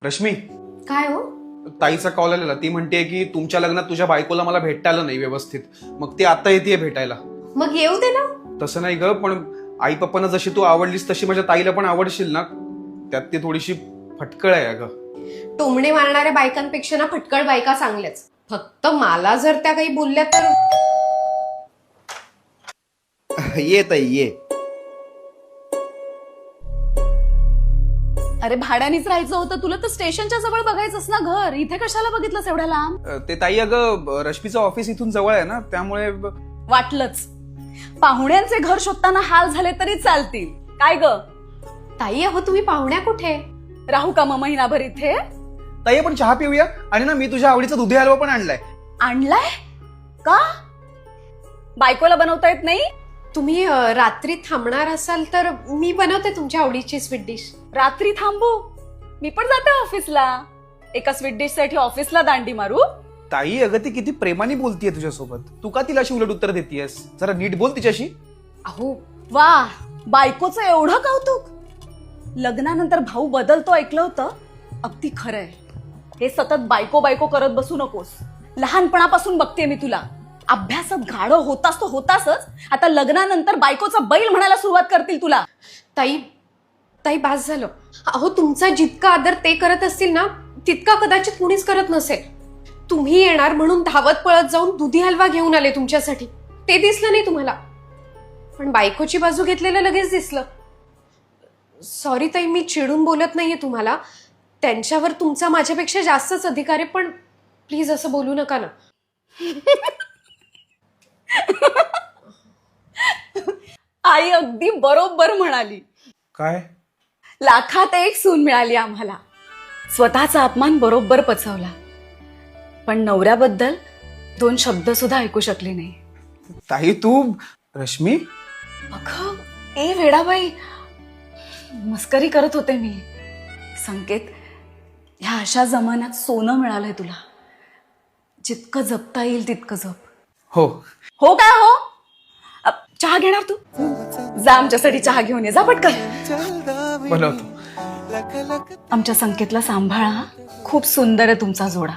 रश्मी, काय हो? ताईचा कॉल आलेला. ती म्हणते की तुमच्या लग्नात तुझ्या बायकोला मला भेटता आलं नाही व्यवस्थित, मग ती आता येते भेटायला. मग येऊ दे ना. तसं नाही ग, पण आई पप्पांना जशी तू आवडलीस तशी माझ्या ताईला पण आवडशील ना. त्यात ती थोडीशी फटकळ आहे अगं. टोमणे मारणाऱ्या बायकांपेक्षा ना फटकळ बायका चांगल्याच. फक्त मला जर त्या काही बोलल्या तर ये ताई ये. अरे भाड्यानेच राहायचं होतं तुला तर स्टेशनच्या जवळ बघायचंस ना घर. इथे कशाला बघितलंस एवढ्या लांब? ते ताई अगं, रश्मीचं ऑफिस इथून जवळ आहे ना, त्यामुळे वाटलंच. पाहुण्यांचे घर शोधताना हाल झाले तरी चालतील. काय ग ताई, अहो तुम्ही पाहुण्या कुठे? राहू का मग महिनाभर इथे? ताई आपण चहा पिऊया. आणि ना, मी तुझ्या आवडीचा दुधी हलवा पण आणलाय. आणलाय का? बायकोला बनवता येत नाही? तुम्ही रात्री थांबणार असाल तर मी बनवते तुमच्या आवडीची स्वीट डिश. रात्री थांबू? मी पण जाते ऑफिसला. एका स्वीट डिश साठी ऑफिसला दांडी मारू? ताई अगं, ती किती प्रेमाने बोलतीये तुझ्यासोबत. तू का तिला अशी उलट उत्तर देतेयस? जरा नीट बोल तिच्याशी. अहो वा, बायकोचं एवढं कौतुक. लग्नानंतर भाऊ बदलतो ऐकलं होतं. अगदी खरंय. हे सतत बायको बायको करत बसू नकोस. लहानपणापासून बघते मी तुला. अभ्यासात गाढव होतास तो होतासच. आता लग्नानंतर बायकोचा बैल म्हणायला सुरुवात करतील तुला. ताई, ताई बास झालं. अहो तुमचा जितका आदर ते करत असतील ना, तितका कदाचित कुणीच करत नसेल. तुम्ही येणार म्हणून धावत पळत जाऊन दुधी हलवा घेऊन आले तुमच्यासाठी. ते दिसलं नाही तुम्हाला, पण बायकोची बाजू घेतलेलं लगेच दिसलं. सॉरी ताई, मी चिडून बोलत नाहीये तुम्हाला. त्यांच्यावर तुमचा माझ्यापेक्षा जास्तच अधिकार आहे, पण प्लीज असं बोलू नका ना. आई अगदी बरोबर म्हणाली. काय? लाखात एक सून मिळाली आम्हाला. स्वतःचा अपमान बरोबर पचवला, पण नवऱ्याबद्दल 2 शब्द सुद्धा ऐकू शकले नाही. ताई तू. रश्मी, अगं ए वेडाबाई, मस्करी करत होते मी. संकेत, ह्या अशा जमान्यात सोनं मिळालंय तुला. जितकं जपता येईल तितकं जप. हो हो काय हो? चहा घेणार तू? जा आमच्यासाठी चहा घेऊन ये. जा पटकन. बनवतो. आमच्या संकेतला सांभाळा. खूप सुंदर आहे तुमचा जोडा.